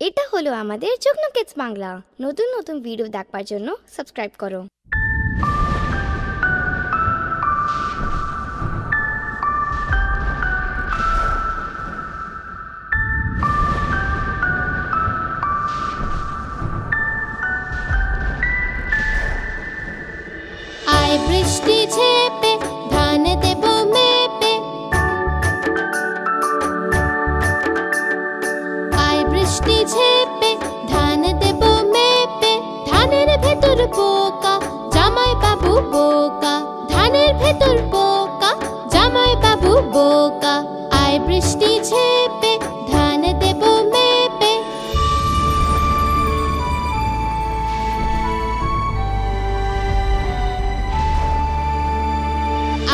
এটা হলো আমাদের যুগ্ন কিডস বাংলা। নতুন নতুন ভিডিও দেখবার জন্য সাবস্ক্রাইব করো। আয় বৃষ্টি ঝেপে ধান দেব মেপে, আয় বৃষ্টি ঝেপে ধান দেব মেপে। ধানের ভেতর পোকা জামাই বাবু বোকা, ধানের ভেতর পোকা জামাই বাবু বোকা। আয় বৃষ্টি ঝেপে ধান দেব মেপে।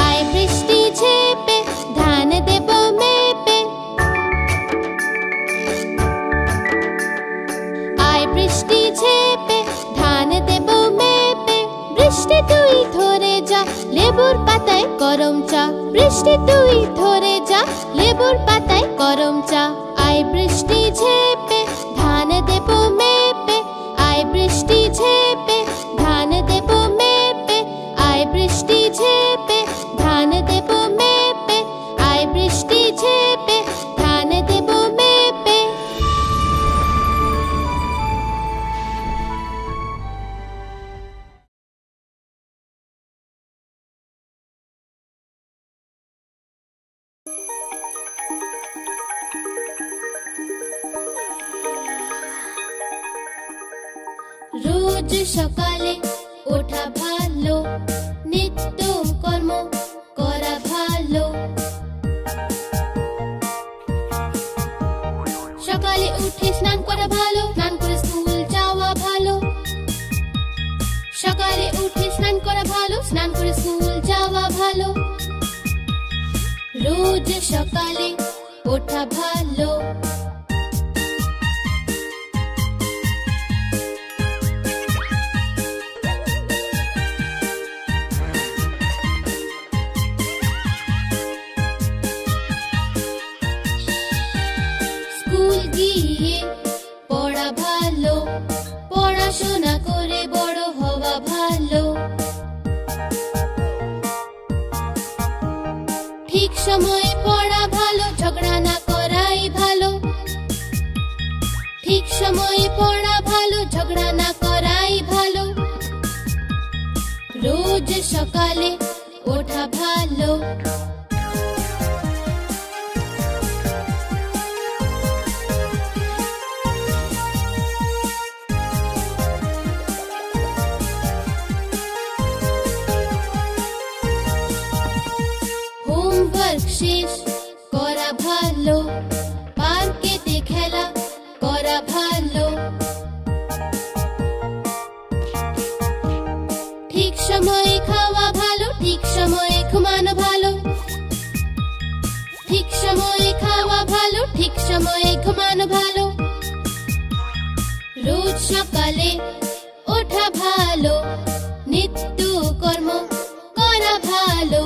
আয় বৃষ্টি ঝেপে ধান দেব মেপে, আয় বৃষ্টি ঝেপে ধান দেব মেপে। বৃষ্টি তুই ধরে যা লেবুর পাতায় গরম চা, বৃষ্টি তুই ধরে যা লেবুর পাতায় গরম চা। আয় বৃষ্টি ঝেপে ধান দেব মেপে, আয় বৃষ্টি ঝেপে ধান দেব মেপে। আয় বৃষ্টি ঝেপে ধান দেব মেপে, আয় বৃষ্টি ঝেপে ধান দেব মেপে। রোজ সকালে ওঠা ভালো, নিত্য কর্ম করা ভালো। সকালে উঠে স্নান করা ভালো, স্নান করে স্কুল যাওয়া ভালো। সকালে উঠে স্নান করা ভালো, স্নান করে স্কুল যাওয়া ভালো। রোজ সকালে ওঠা ভালো। স্কুল গিয়ে পড়া ভালো, পড়াশোনা করে বড় হওয়া ভালো। ঠিক সময়ে পড়া ভালো, ঝগড়া না করাই ভালো। ঠিক সময়ে পড়া ভালো, ঝগড়া না করাই ভালো। রোজ সকালে ওঠা ভালো। হোমওয়ার্ক শেষ করা ভালো, পার্কেতে খেলা করা ভালো। ঠিক সময়ে খাওয়া ভালো, ঠিক সময়ে ঘুমানো ভালো। ঠিক সময়ে খাওয়া ভালো, ঠিক সময়ে ঘুমানো ভালো। রোজ সকালে ওঠা ভালো, নিত্য কর্ম করা ভালো।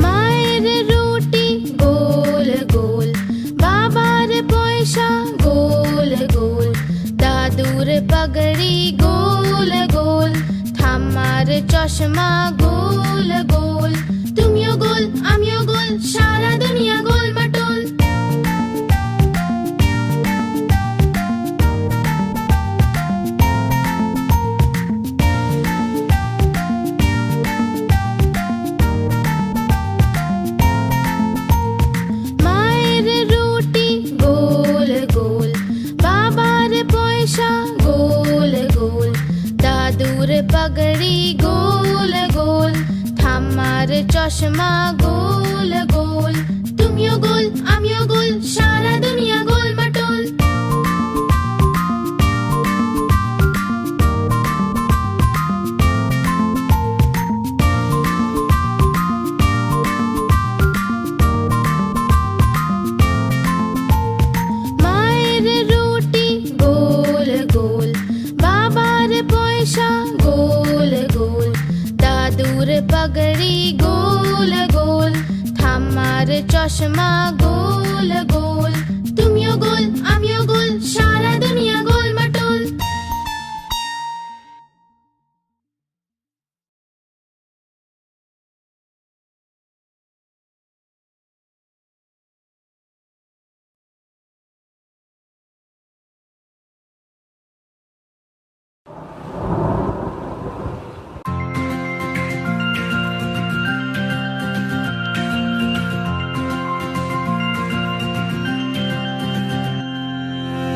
মায়ের রুটি গোল গোল, বাবার পয়সা গোল গোল। দাদুর পাগড়ি গোল গোল, ঠাম্মার চশমা গোল গোল। তুমিও গোল আমিও গোল, সারা দুনিয়া গোল মাটোল। মায়ের রুটি গোল গোল, বাবার পয়সা গোল গোল। দাদুর পাগড়ি গোল গোল, ঠাম্মার চশমা গোল গোল। তুমিও গোল আমিও গোল, সারা দুনিয়া গোল মাটোল। পয়সা গোল গোল, দাদুর পাগড়ি গোল গোল, ঠাম্মার চশমা গোল গোল, তুমিও গোল আমিও গোল, সারা দুনিয়া গোল মাটোল।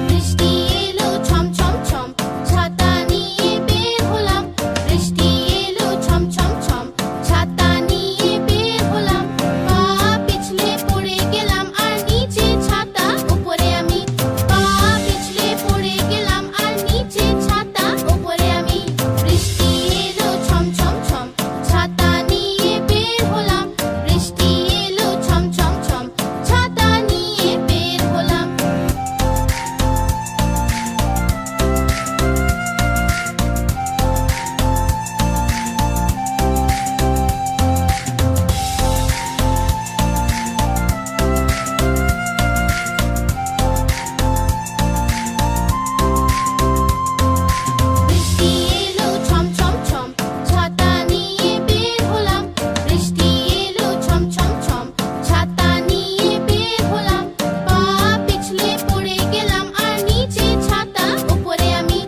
বৃষ্টি এলো ছম ছম ছম, ছাতা নিয়ে বের হলাম। বৃষ্টি এলো ছম ছম ছম, ছাতা নিয়ে বের হলাম। পা পিছলে পড়ে গেলাম আর নিচে ছাতা, উপরে আমি। পা পিছলে পড়ে গেলাম আর নিচে ছাতা, উপরে আমি। বৃষ্টি এলো ছম ছম ছম, ছাতা নিয়ে বের হলাম। বৃষ্টি এলো ছম ছম ছম, ছাতা নিয়ে বের হলাম। বৃষ্টি এলো ছম ছম ছম, ছাতা নিয়ে বের হলাম। বৃষ্টি এলো ছম ছম ছম, ছাতা নিয়ে বের হলাম। পা পিছলে পড়ে গেলাম আর নিচে ছাতা, উপরে আমি।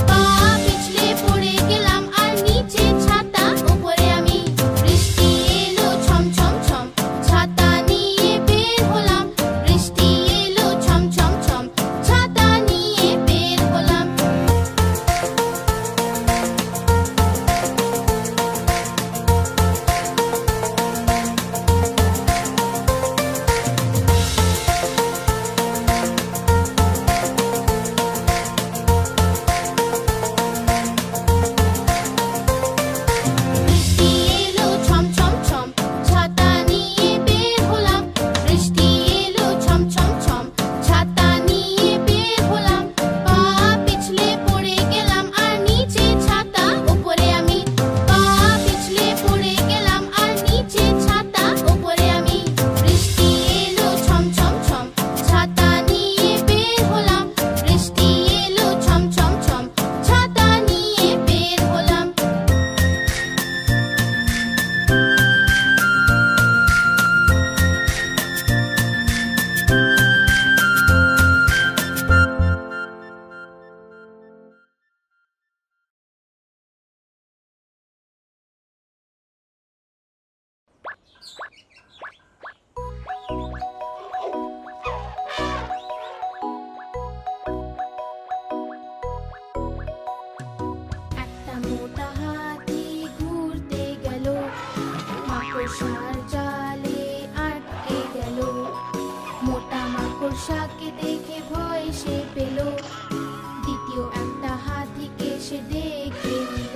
পা পিছলে পড়ে গেলাম আর নিচে ছাতা, উপরে আমি। বৃষ্টি এলো ছম ছম ছম, ছাতা নিয়ে বের হলাম। বৃষ্টি এলো ছম ছম ছম, ছাতা নিয়ে বের হলাম। বৃষ্টি এলো ছম ছম ছম, ছাতা নিয়ে বের হলাম। বৃষ্টি এলো ছম ছম ছম, ছাতা নিয়ে বের হলাম। পা পিছলে পড়ে গেলাম আর নিচে ছাতা, উপরে আমি। পা পিছলে পড়ে গেলাম আর নিচে ছাতা, উপরে আমি। বৃষ্টি এলো ছম ছম ছম, ছাতা নিয়ে বের হলাম। বৃষ্টি এলো ছম ছম ছম, ছাতা নিয়ে বের হলাম। একটা মোটা হাতি ঘুরতে গেল, মাকড়সার জালে আটকে গেল। মোটা মাকড়সাকে দেখে ভয় সে পেল, দ্বিতীয় একটা হাতিকে সে ডেকে নিল।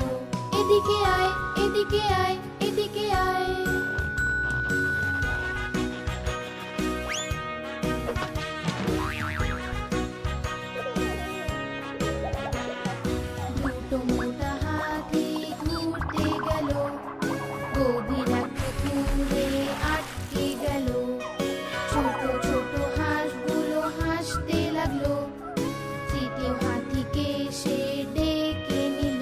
এদিকে আয় এদিকে আয় এদিকে আয়। দুটো মোটা হাতি ঘুরতে গেল, গভীর একটা পুকুরে আটকে গেল। ছোট ছোট হাঁসগুলো হাসতে লাগলো, তৃতীয় হাতিকে সে ডেকে নিল।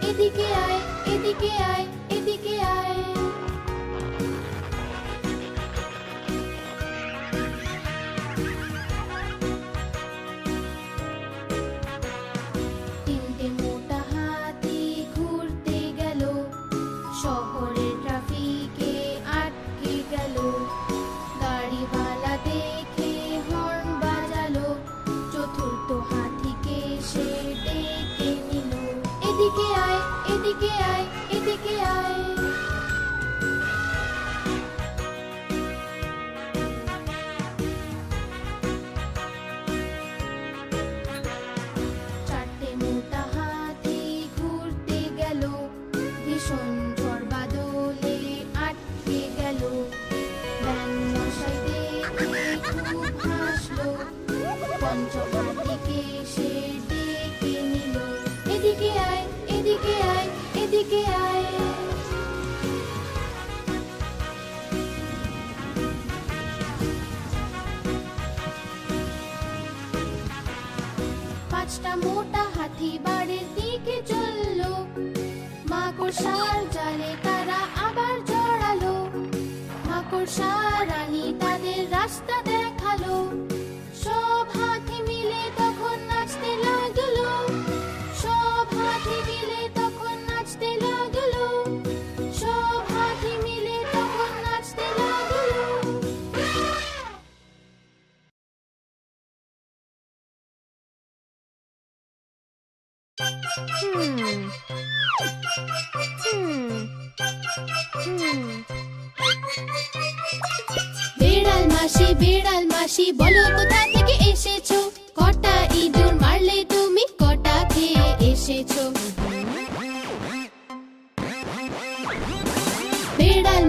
এদিকে আয় এদিকে আয় এদিকে আয়। তিনটে মোটা হাতি ঘুরতে গেল, শহরের ট্রাফিকে আটকে গেল। গাড়িওয়ালা দেখে হর্ন বাজালো, চতুর্থ হাতিকে সে ডেকে নিল। এদিকে আয় এদিকে আয় এদিকে আয়। চারটে মোটা হাতি ঘুরতে গেল, ভীষণ ঝড় বাদলে আটকে গেল। ব্যাঙ মশাই দেখে খুব হাসলো, পঞ্চম হাতিকে সে ডেকে নিল। এদিকে আয় এদিকে মাকড়সার জালে তারা আবার জড়ালো। মাকড়সা রানী তাদের রাস্তা দেখালো। সব হাতি মিলে তখন নাচতে লাগলো। সব হাতি মিলে তখন নাচতে লাগলো। সব হাতি মিলে তখন নাচতে লাগলো। বেড়াল মাসি বলো কোথা থেকে এসেছো? কটা ইঁদুর মারলে তুমি, কটা খেয়ে এসেছো? বেড়াল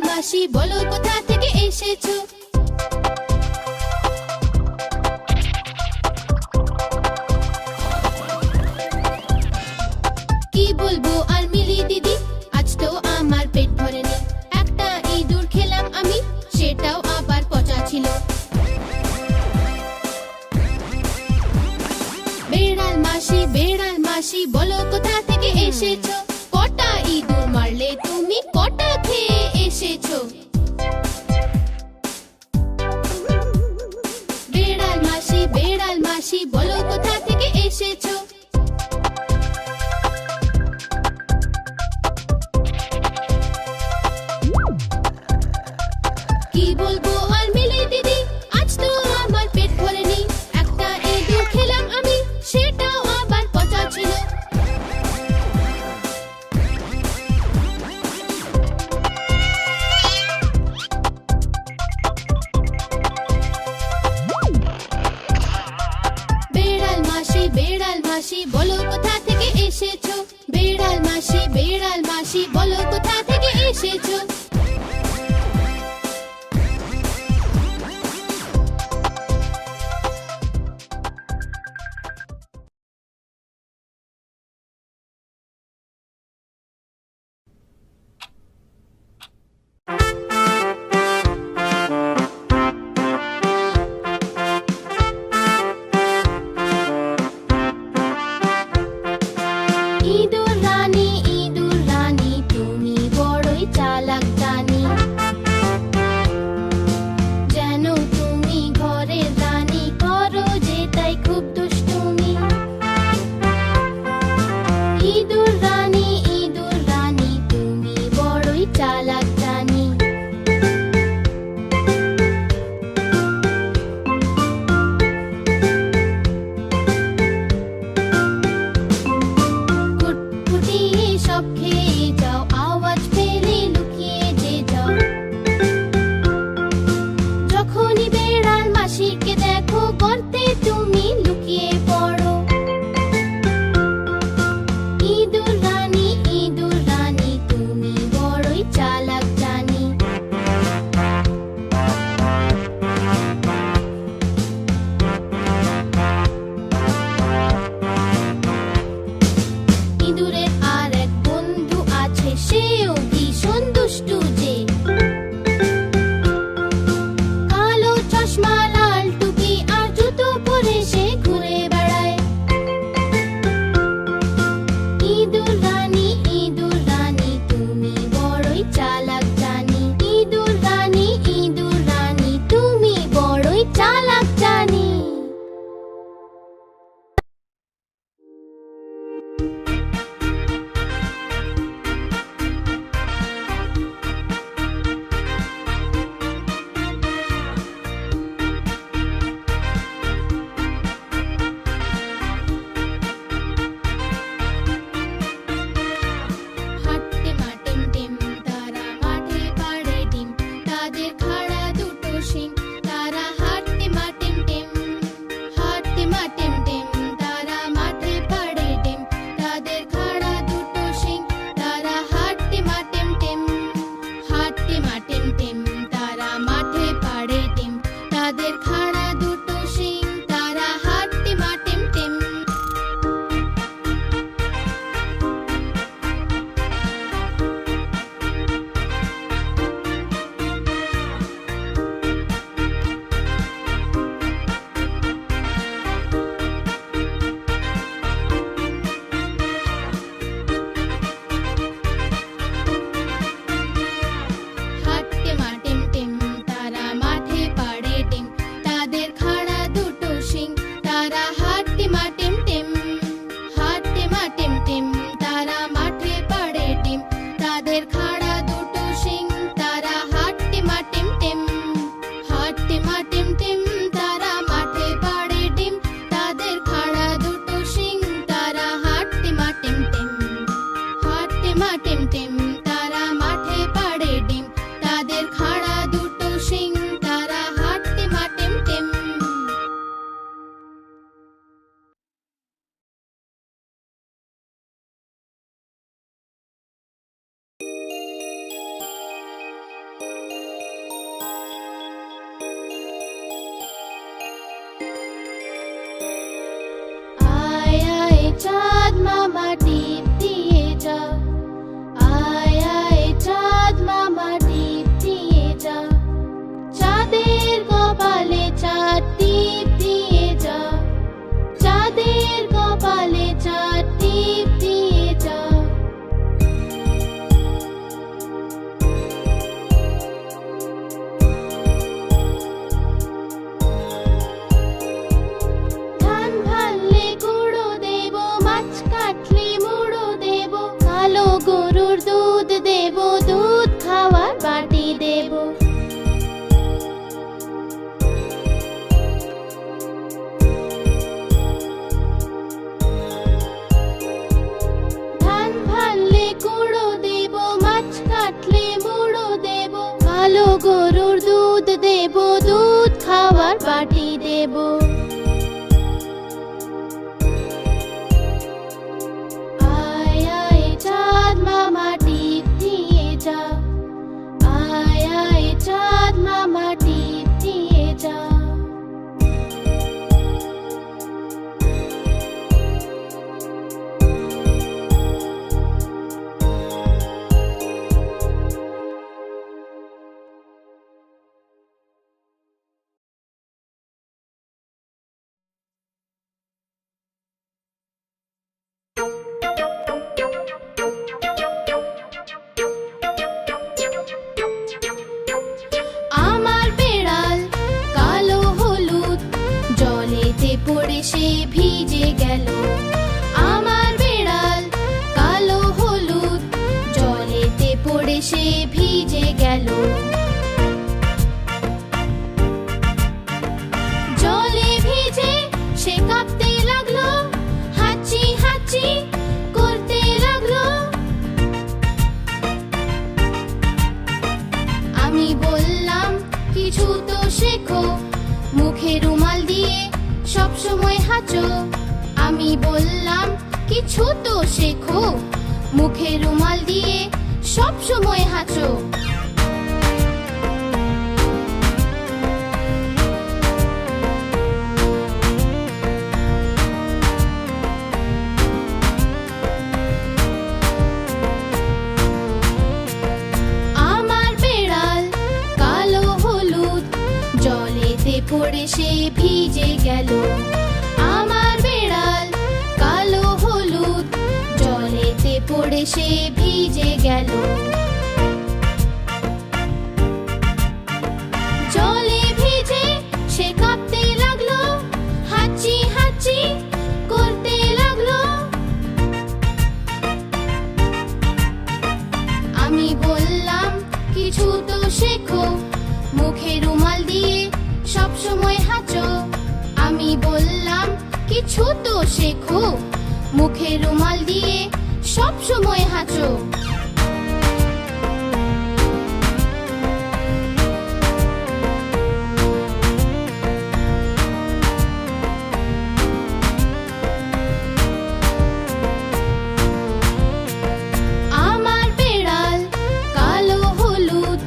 মাসি বলো কোথা থেকে এসেছো? কি বলবো আর মিলি দিদি, আজ তো আমার পেট ভরেনি। একটা ইঁদুর খেলাম আমি, সেটাও আবার পচা ছিল। বেড়াল মাসি বলো কোথা থেকে এসেছো? কটা ইঁদুর মারলে তুমি, কটা খেয়ে এসেছো? বেড়াল মাসি বলো কোথা থেকে এসেছো? কি বলবো আর মিলি দিদি, আজ তো আমার পেট ভরেনি। একটা ইঁদুর খেলাম আমি, সেটাও আবার পচা ছিল। বেড়াল মাসি বলো কোথা থেকে এসেছো? বেড়াল মাসি বলো কোথা থেকে এসেছো? ইঁদুর রানী তুমি বড়ই চালাক জানি। মা টিম টিম, তারা মাঠে পাড়ে ডিম, তাদের খাড়া দুটো শিং, তারা হাঁটতে মা টিম টিম। আয় আয় চাঁদ মামা টিপ দিয়ে যা, আয় আয় চাঁদ মামা টিপ দিয়ে যা, চাঁদের কপালে চাঁদ টিপ দিয়ে যা, চাঁদের কপালে চাঁদ টিপ দিয়ে যা। ধান ভাললে গুঁড়ো দেব, মাছ কাটলে মুড়ো দেব, কালো গরুর দুধ দেব, দুধ খাওয়ার বাটি দেব। ধান ভাললে গুঁড়ো দেব, মাছ কাটলে মুড়ো দেব, কালো গরুর দুধ দেব, দুধ খাওয়ার বাটি দেব। আয় আয় চাঁদ মামা টিপ দিয়ে যা, আয় আয় চাঁদ মামা টিপ দিয়ে যা। আমার বেড়াল কালো হলুদ, জলেতে পড়ে সে ভিজে গেল। আমার বেড়াল কালো হলুদ, জলেতে পড়ে সে ভিজে গেল। জলে ভিজে সে কাঁপতে লাগলো, হাঁচি হাঁচি করতে লাগলো। আমি বললাম কিছু তো শেখো, মুখে রুমাল দিয়ে সব সময় হাঁচো। আমি বললাম কিছু তো শেখো, মুখে রুমাল দিয়ে সব সময় হাঁচো। আমার বেড়াল কালো হলুদ, জলেতে পড়ে সে ভিজে গেল। আমার বেড়াল কালো হলুদ, জলেতে পড়ে সে ভিজে গেল। জলে ভিজে সে কাঁপতে লাগলো, হাঁচি হাঁচি করতে লাগলো। আমি বললাম কিছু তো শেখো, মুখে রুমাল দিয়ে সব সময় হাঁচো। আমি বললাম কিছু তো শেখো, মুখে রুমাল দিয়ে সব সময় হাঁচো। আমার বেড়াল কালো হলুদ,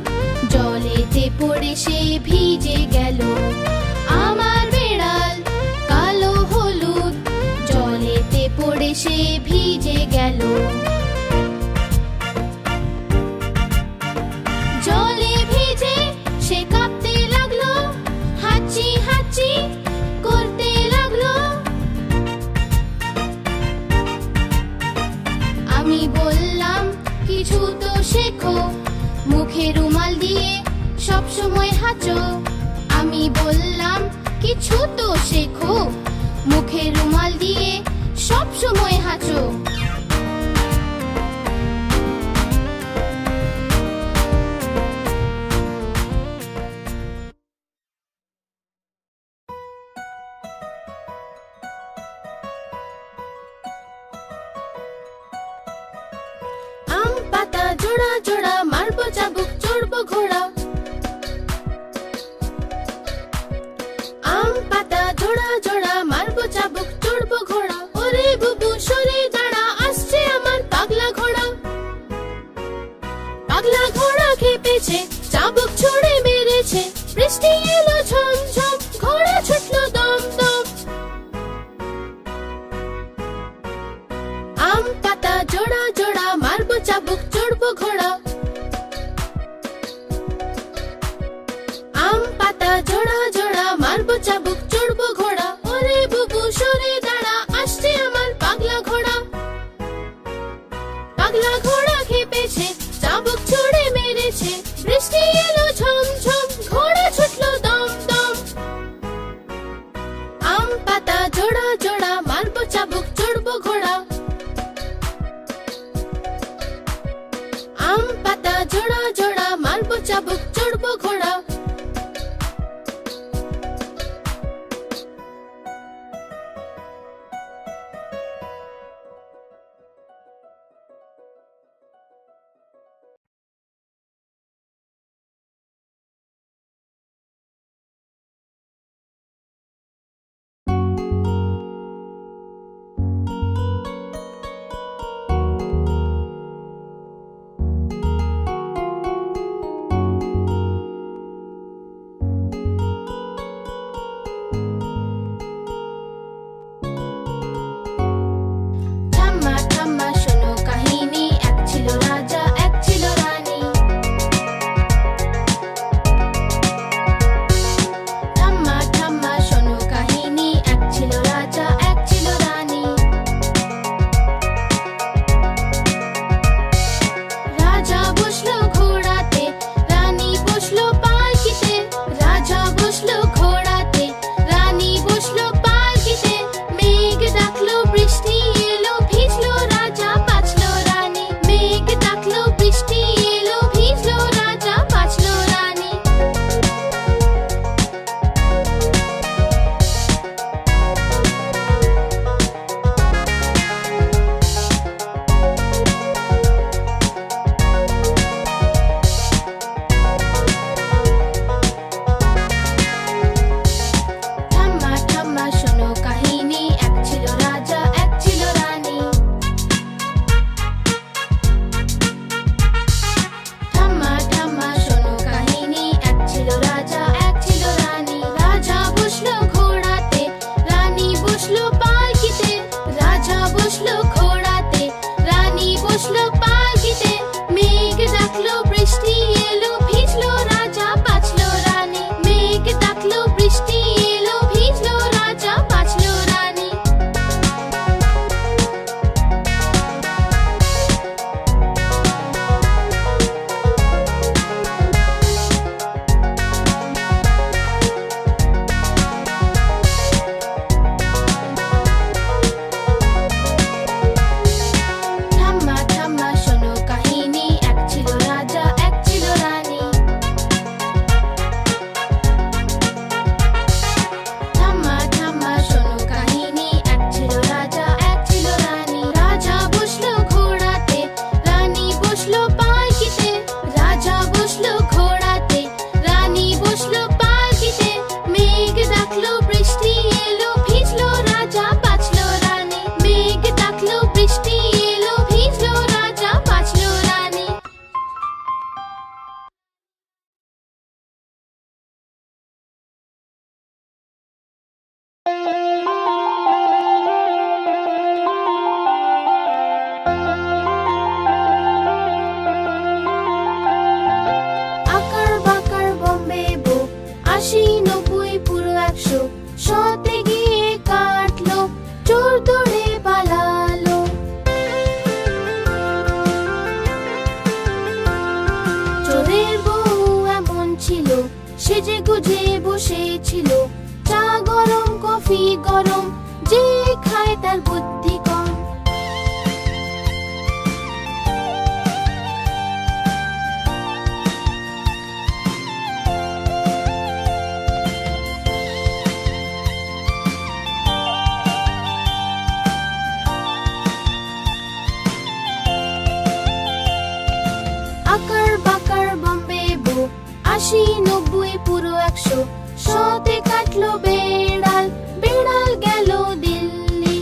জলেতে পড়ে সে ভিজে গেল। আমার বেড়াল কালো হলুদ, জলেতে পড়ে সে ভিজে গেল। জলে ভিজে সে কাঁপতে লাগলো, হাঁচি হাঁচি করতে লাগলো। আমি বললাম কিছু তো শেখো, মুখে রুমাল দিয়ে সব সময় হাঁচো। আমি বললাম কিছু তো শেখো, মুখে রুমাল দিয়ে সব সময় হাঁচো। জোড়া জোড়া মারবো চাবুক চড়বো ঘোড়া আম পাতা জোড়া জোড়া মারবো চাবুক চড়বো ঘোড়া ওরে বুবু সরে দাঁড়া আসছে আমার পাগলা ঘোড়া পাগলা ঘোড়া খেপেছে চাবুক ছুড়ে মেরেছে বৃষ্টি এলো ঝম ঝম ঘোড়া ছুটলো দম দম আম পাতা জোড়া জোড়া মারবো চাবুক চড়বো ঘোড়া আম পাতা জোড়া জোড়া মারবো চাবুক চড়বো ঘোড়া ওরে বুবু সরে দাঁড়া আসছে আমার পাগলা ঘোড়া পাগলা ঘোড়া খেপেছে চাবুক ছুড়ে মেরেছে বৃষ্টি এলো ঝম ঝম ঘোড়া ছুটলো দম দম আম পাতা জোড়া জোড়া মারবো চাবুক চড়বো ঘোড়া আম পাতা জোড়া জোড়া মারবো চাবুক চড়বো ঘোড়া আকার বাকার বম্বে বো, ৮০, ৯০, পুরো ১০০। শতে কাটলো বেড়াল, বেড়াল গেল দিল্লি।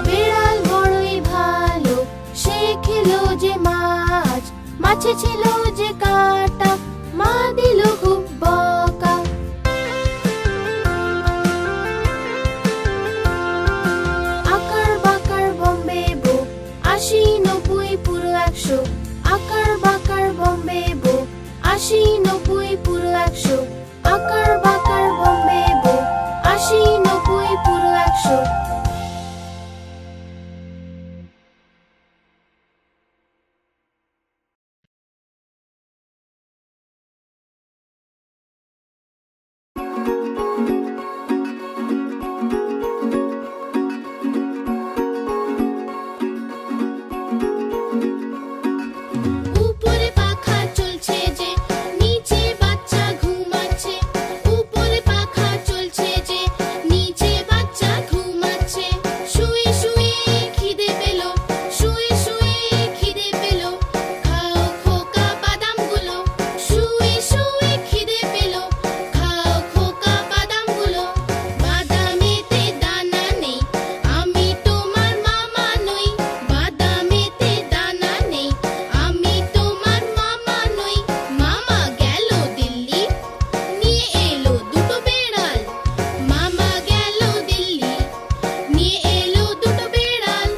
বেড়াল বড়ই ভালো, সে খেলো যে মাছ, মাছে ছিল যে কাঁটা, মা দিল খুব বকা। আকার বাকার বম্বে বো, ৮০, ৯০, পুরো ১০০। আকার বাকার বম্বে বো, ৮০, ৯০, পুরো ১০০। আকার বাকার বম্বে বো, ৮০, ৯০, পুরো ১০০। উপরে পাখা চলছে যে, নিচে বাচ্চা ঘুমাচ্ছে। উপরে পাখা চলছে যে, নিচে বাচ্চা ঘুমাচ্ছে। শুয়ে শুয়ে খিদে পেল, শুয়ে শুয়ে খিদে পেল, খাও খোকা বাদামগুলো। শুয়ে শুয়ে খিদে পেল, খাও খোকা বাদামগুলো। বাদামেতে দানা নেই, আমি তোমার মামা নই। বাদামেতে দানা নেই, আমি তোমার মামা নই। মামা গেল দিল্লি, নিয়ে এলো দুটো বেড়াল। মামা গেল দিল্লি, নিয়ে এলো দুটো বেড়াল।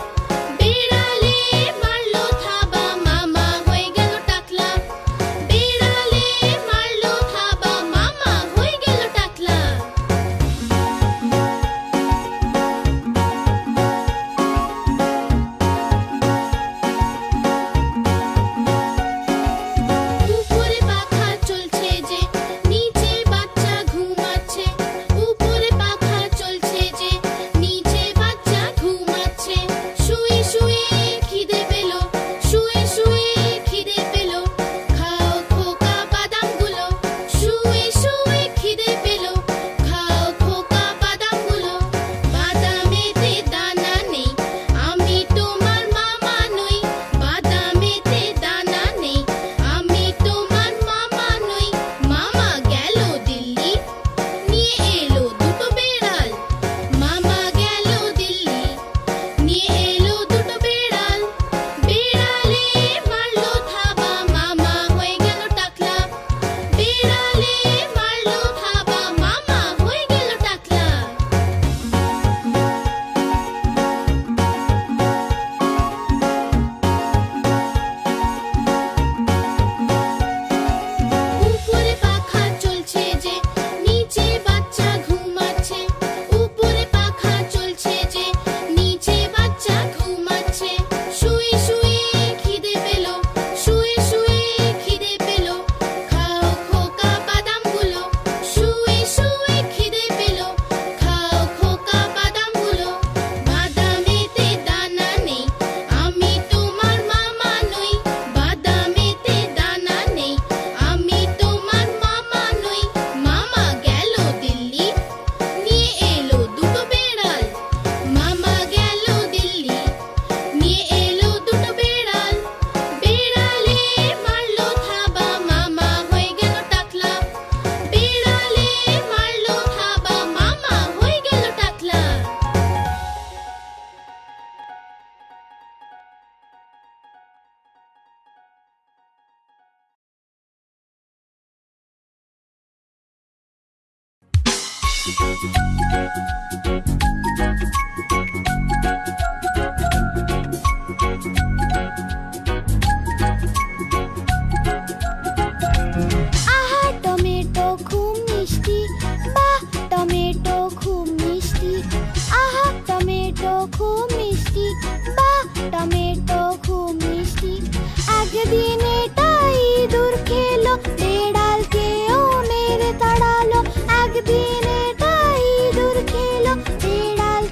বেড়ালে মারলো থাবা, মামা হয়ে গেল টাকলা। বেড়ালে মারলো থাবা, মামা হয়ে গেল টাকলা। উপরে পাখা চলছে যে, নিচে বাচ্চা ঘুমাচ্ছে। উপরে পাখা চলছে যে, নিচে বাচ্চা ঘুমাচ্ছে। শুয়ে শুয়ে খিদে পেল, শুয়ে শুয়ে খিদে পেল, খাও খোকা বাদামগুলো। শুয়ে শুয়ে খিদে পেল, খাও খোকা বাদামগুলো। বাদামেতে দানা নেই, আমি তোমার মামা নই। বাদামেতে দানা নেই, আমি তোমার মামা নই। মামা গেল দিল্লি, নিয়ে এলো দুটো বেড়াল। মামা গেল দিল্লি, নিয়ে এলো দুটো বেড়াল। বেড়ালে মারলো থাবা, মামা হয়ে গেল টাকলা। বেড়ালে মারলো থাবা, মামা হয়ে গেল টাকলা। উপরে পাখা চলছে যে, নিচে বাচ্চা ঘুমাচ্ছে। উপরে পাখা চলছে যে, নিচে বাচ্চা ঘুমাচ্ছে। শুয়ে শুয়ে খিদে পেল, শুয়ে শুয়ে খিদে পেল, খাও খোকা বাদামগুলো। শুয়ে শুয়ে খিদে পেল, খাও খোকা বাদামগুলো। বাদামেতে দানা নেই, আমি তোমার মামা নই। বাদামেতে দানা নেই, আমি তোমার মামা নই। মামা গেল দিল্লি, নিয়ে এলো দুটো বেড়াল। মামা গেল দিল্লি, নিয়ে এলো দুটো বেড়াল। বেড়ালে মারলো থাবা, মামা হয়ে গেল টাকলা। বেড়ালে মারলো থাবা, মামা হয়ে গেল টাকলা। আহা টমেটো খুব মিষ্টি, বাহ টমেটো খুব মিষ্টি। আহা টমেটো খুব মিষ্টি, বাহ টমেটো খুব মিষ্টি। একদিন এটা ইঁদুর খেলো, বেড়ালকেও মেরে তাড়ালো। একদিন এটা ইঁদুর খেলো, বেড়াল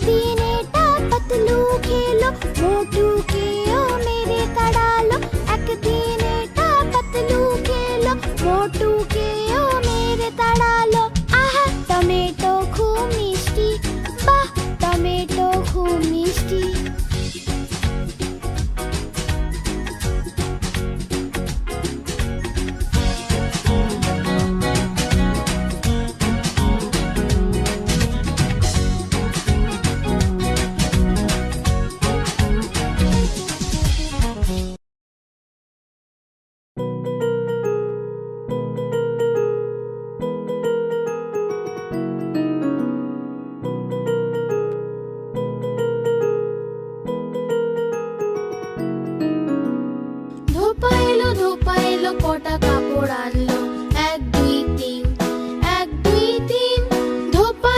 दिन एटा पतलू खेलो मोटू के ओ मेरे तड़ालो एक दिन एटा पतलू खेलो मोटू के ओ मेरे तड़ालो आहा टमेटो खूब मिष्टी बाह टमेटो खूब मिष्टी ধোপা এলো কটা কাপড় আনলো এক দুই তিন এক দুই তিন ধোপা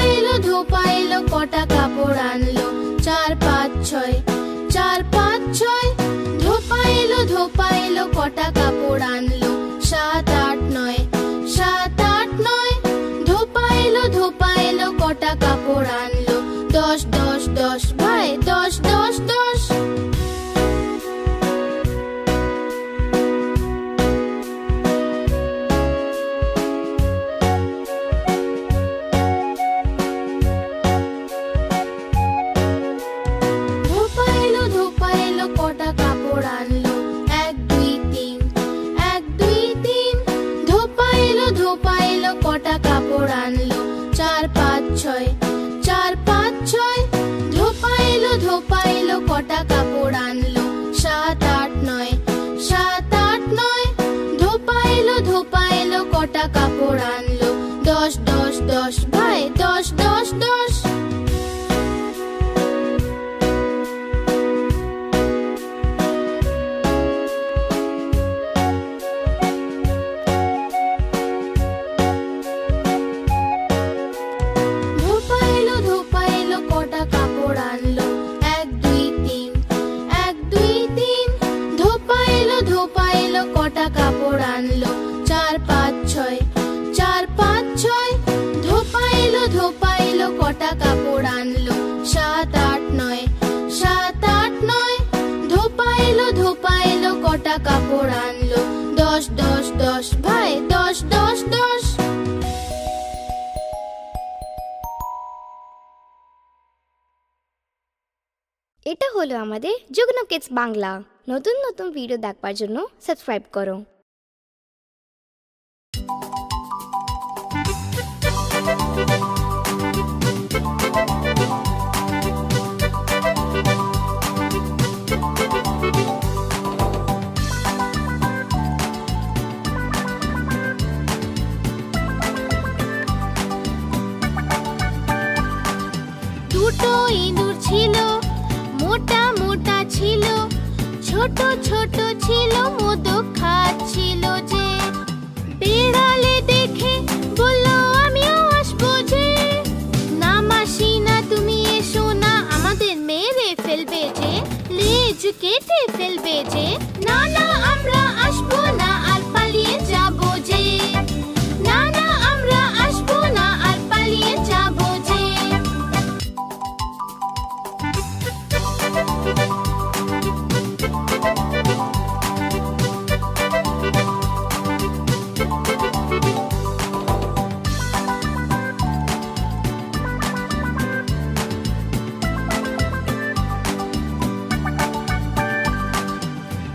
এলো কটা কাপড় আনলো চার পাঁচ ছয় ধোপা এলো কটা কাপড় আনলো সাত আট নয় ধোপা এলো কটা কাপড় আনলো দশ দশ দশ ভাই দশ দশ দশ ধোপা এলো কটা কাপড় আনলো এক দুই তিন ধোপা এলো কটা কাপড় আনলো চার পাঁচ ছয় ধোপা এলো কটা কাপড় আনলো সাত আট নয় ধোপা এলো কটা কাপড় আনলো দশ দশ দশ ভাই দশ দশ দশ ধোপা এলো কটা কাপড় আনলো এক দুই তিন ধোপা এলো কটা কাপড় আনলো চার পাঁচ ছয় ধোপা এলো কটা কাপড় আনলো সাত আট নয় ধোপা এলো কটা কাপড় আনলো দশ দশ দশ ভাই দশ দশ দশ এটা হলো আমাদের যুগ্ন কিডস বাংলা নতুন নতুন ভিডিও দেখবার জন্য সাবস্ক্রাইব করো দুটো ইঁদুর ছিল মোটা মোটা ছিল ছোট ছোট ছিল মোদক খাচ্ছিল যে বিড়ালে দেখে বলল আমিও আসবো যে না মাসি না তুমি এসো না আমাদের মেরে ফেলবে যে লেজ কেটে ফেলবে যে না না আমরা আসবো না আর পালিয়ে যাবো যে না না আমরা আসবো না আর পালিয়ে যাবো যে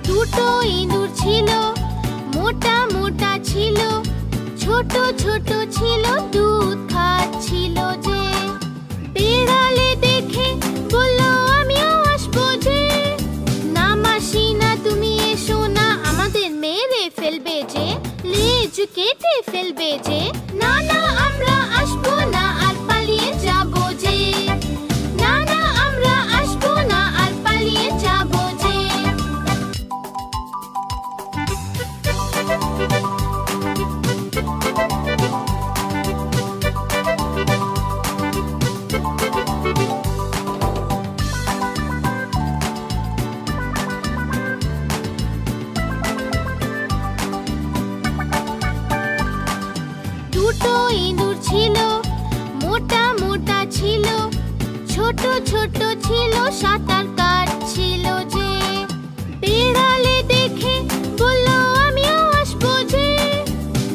দুটো ইঁদুর ছিল মোটা মোটা ছিল ছোট ছোট ছিল দুধ খাচ্ছিল যে বিড়ালে দেখে বলল আমিও আসবো যে না মাসি না তুমি এসো না আমাদের মেরে ফেলবে যে লেজ কেটে ফেলবে যে না না আমরা আসবো না আর পালিয়ে যাবো যে না না আমরা আসবো না আর পালিয়ে যাবো যে দুটো ছোট ছোট ছিল সাঁতার কাটছিল যে বিড়ালে দেখে বলল আমিও আসবো যে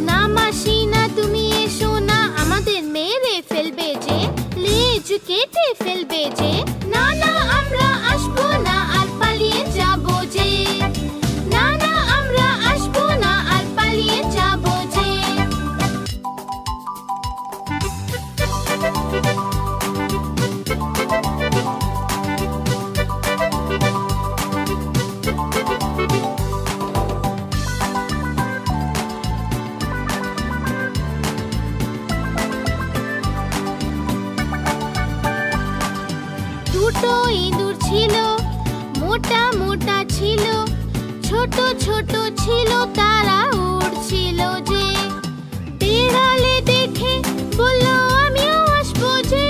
না মাসি না তুমি এসো না আমাদের মেরে ফেলবে যে লেজ কেটে ফেলবে যে না না আমরা আসবো না আর পালিয়ে যাবো যে না না আমরা আসবো না আর পালিয়ে যাবো যে দুটো ইঁদুর ছিল মোটা মোটা ছিল ছোট ছোট ছিল তারা উড়ছিল যে বিড়ালে দেখে বলল আমিও আসবো যে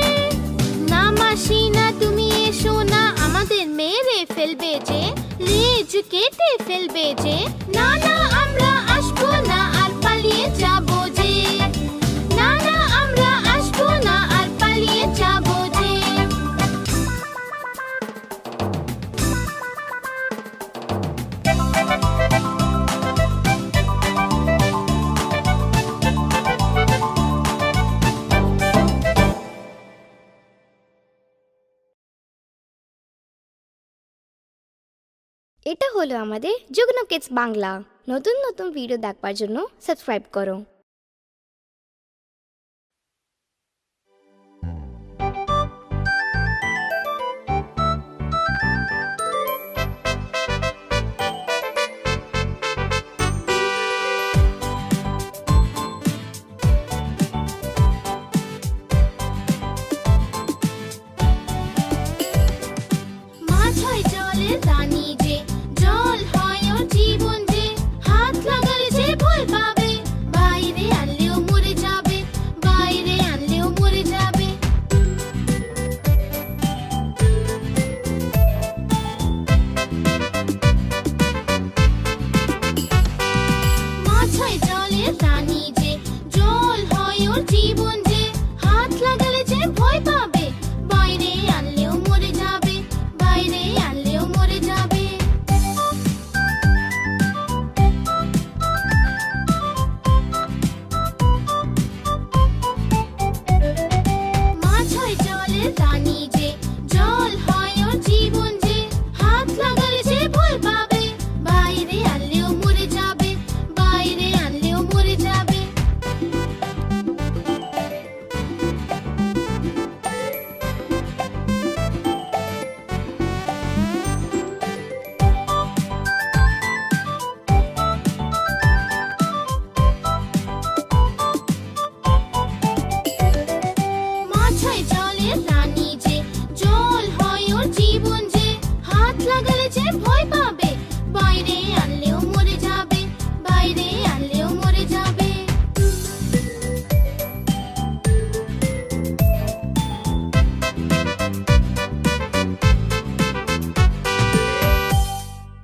না মাসি না তুমি এসো না আমাদের মেরে ফেলবে যে লেজ কেটে ফেলবে যে না না আমরা আসবো না আর পালিয়ে যাবো যে না না আমরা আসবো না আর পালিয়ে যাবো যে এটা হলো আমাদের যুগ্ন কিডস বাংলা। নতুন নতুন ভিডিও দেখবার জন্য সাবস্ক্রাইব করো।